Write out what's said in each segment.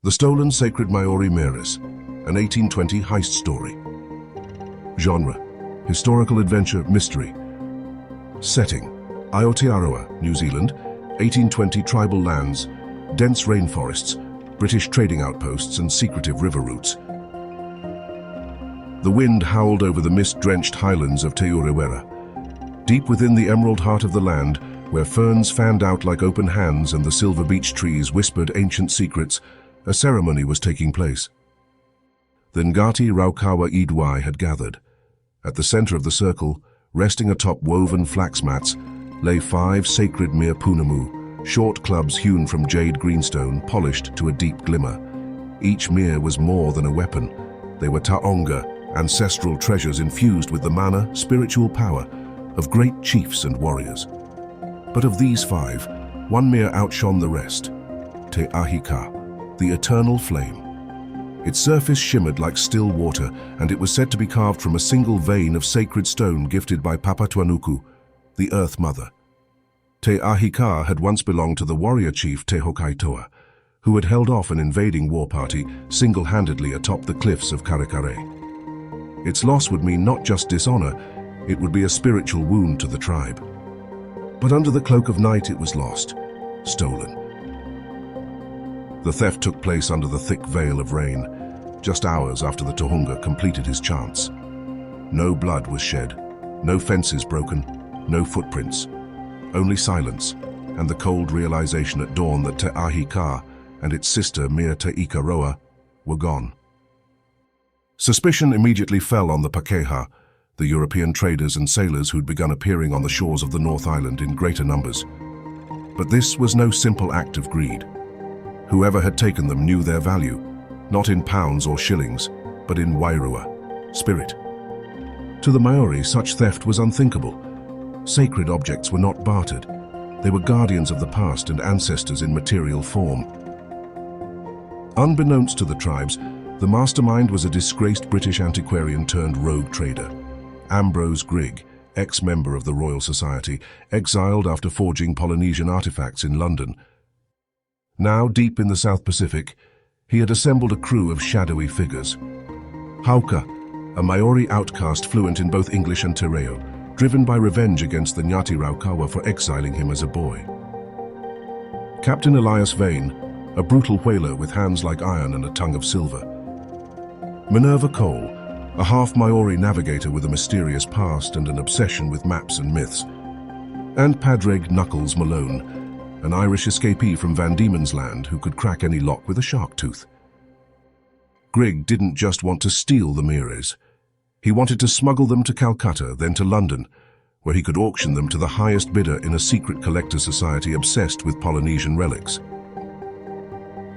The Stolen Sacred Māori Meres, an 1820 heist story. Genre: historical adventure mystery. Setting: Aotearoa, New Zealand, 1820 tribal lands, dense rainforests, British trading outposts and secretive river routes. The wind howled over the mist-drenched highlands of Te Urewera. Deep within the emerald heart of the land, where ferns fanned out like open hands and the silver beech trees whispered ancient secrets, a ceremony was taking place. The Ngati Raukawa Idwai had gathered. At the center of the circle, resting atop woven flax mats, lay 5 sacred Mere Pounamu, short clubs hewn from jade greenstone, polished to a deep glimmer. Each mere was more than a weapon. They were taonga, ancestral treasures infused with the mana, spiritual power, of great chiefs and warriors. But of these 5, one mere outshone the rest: Te Ahika, the eternal flame. Its surface shimmered like still water, and it was said to be carved from a single vein of sacred stone gifted by Papatuanuku, the Earth Mother. Te Ahika had once belonged to the warrior chief Te Hokaitoa, who had held off an invading war party single-handedly atop the cliffs of Karekare. Its loss would mean not just dishonor, it would be a spiritual wound to the tribe. But under the cloak of night it was lost, stolen. The theft took place under the thick veil of rain, just hours after the Tohunga completed his chants. No blood was shed, no fences broken, no footprints, only silence, and the cold realization at dawn that Te Ahika and its sister Mere Te Ikaroa were gone. Suspicion immediately fell on the Pakeha, the European traders and sailors who'd begun appearing on the shores of the North Island in greater numbers. But this was no simple act of greed. Whoever had taken them knew their value, not in pounds or shillings, but in wairua, spirit. To the Māori, such theft was unthinkable. Sacred objects were not bartered. They were guardians of the past and ancestors in material form. Unbeknownst to the tribes, the mastermind was a disgraced British antiquarian turned rogue trader, Ambrose Grigg, ex-member of the Royal Society, exiled after forging Polynesian artifacts in London. Now, deep in the South Pacific, he had assembled a crew of shadowy figures. Hauka, a Māori outcast fluent in both English and Te Reo, driven by revenge against the Ngati Raukawa for exiling him as a boy. Captain Elias Vane, a brutal whaler with hands like iron and a tongue of silver. Minerva Cole, a half-Māori navigator with a mysterious past and an obsession with maps and myths. And Padraig Knuckles Malone, an Irish escapee from Van Diemen's Land who could crack any lock with a shark tooth. Grigg didn't just want to steal the Meres. He wanted to smuggle them to Calcutta, then to London, where he could auction them to the highest bidder in a secret collector society obsessed with Polynesian relics.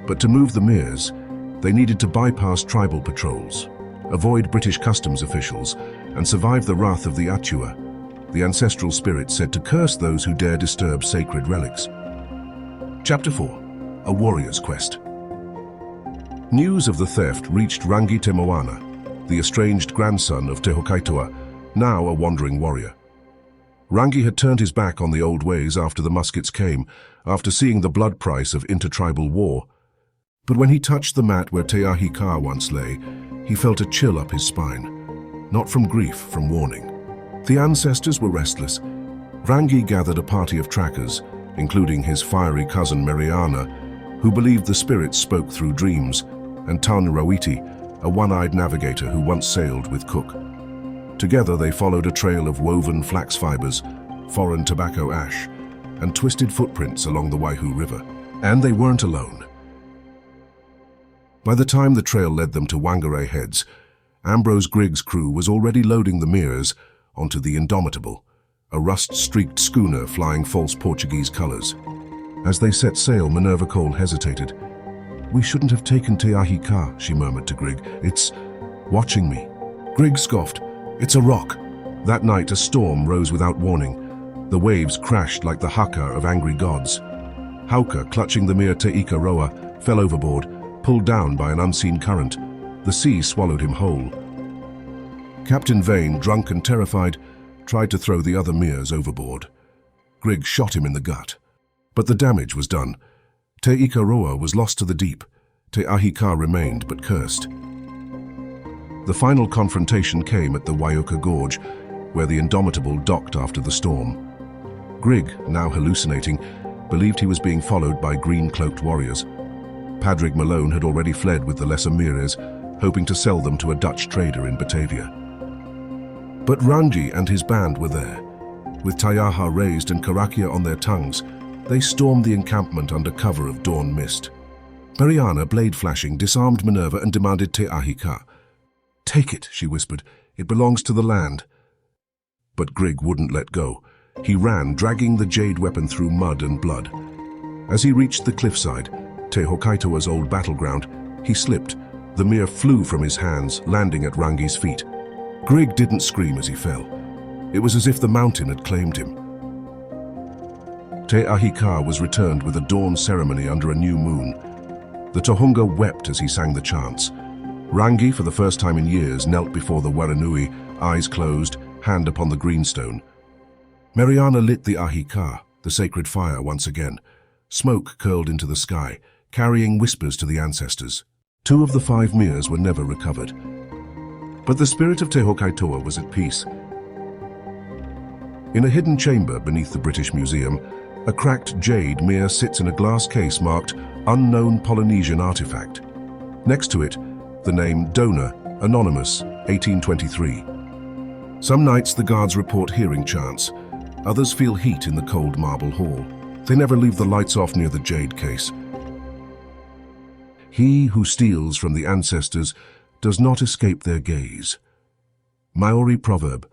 But to move the Meres, they needed to bypass tribal patrols, avoid British customs officials, and survive the wrath of the Atua, the ancestral spirit said to curse those who dare disturb sacred relics. Chapter 4: A Warrior's Quest. News of the theft reached Rangi Te Moana, the estranged grandson of Te Hokaitoa, now a wandering warrior. Rangi had turned his back on the old ways after the muskets came, after seeing the blood price of intertribal war. But when he touched the mat where Te Ahika once lay, he felt a chill up his spine. Not from grief, from warning. The ancestors were restless. Rangi gathered a party of trackers, including his fiery cousin Mariana, who believed the spirits spoke through dreams, and Tan Rawiti, a one-eyed navigator who once sailed with Cook. Together they followed a trail of woven flax fibers, foreign tobacco ash, and twisted footprints along the Waihu River. And they weren't alone. By the time the trail led them to Whangarei Heads, Ambrose Grigg's crew was already loading the Meres onto the Indomitable, a rust-streaked schooner flying false Portuguese colors. As they set sail, Minerva Cole hesitated. "We shouldn't have taken Te Ahika," she murmured to Grigg. "It's watching me." Grigg scoffed. "It's a rock." That night, a storm rose without warning. The waves crashed like the haka of angry gods. Hauka, clutching the Mere Te Ikaroa, fell overboard, pulled down by an unseen current. The sea swallowed him whole. Captain Vane, drunk and terrified, tried to throw the other Meres overboard. Grigg shot him in the gut. But the damage was done. Te Ikaroa was lost to the deep, Te Ahi Ka remained but cursed. The final confrontation came at the Waioka Gorge, where the Indomitable docked after the storm. Grigg, now hallucinating, believed he was being followed by green-cloaked warriors. Padraig Malone had already fled with the lesser Meres, hoping to sell them to a Dutch trader in Batavia. But Rangi and his band were there. With Taiaha raised and Karakia on their tongues, they stormed the encampment under cover of dawn mist. Mariana, blade flashing, disarmed Minerva and demanded Te Ahi Ka. "Take it," she whispered. "It belongs to the land." But Grigg wouldn't let go. He ran, dragging the jade weapon through mud and blood. As he reached the cliffside, Te Hokaitoa's old battleground, he slipped. The mere flew from his hands, landing at Rangi's feet. Grigg didn't scream as he fell. It was as if the mountain had claimed him. Te Ahi Ka was returned with a dawn ceremony under a new moon. The Tohunga wept as he sang the chants. Rangi, for the first time in years, knelt before the Waranui, eyes closed, hand upon the greenstone. Mariana lit the Ahi Ka, the sacred fire, once again. Smoke curled into the sky, carrying whispers to the ancestors. 2 of the 5 Meres were never recovered. But the spirit of Te Hokaitoa was at peace. In a hidden chamber beneath the British Museum, a cracked jade mere sits in a glass case marked Unknown Polynesian Artifact. Next to it, the name Donor, Anonymous, 1823. Some nights the guards report hearing chants. Others feel heat in the cold marble hall. They never leave the lights off near the jade case. He who steals from the ancestors does not escape their gaze. Maori proverb,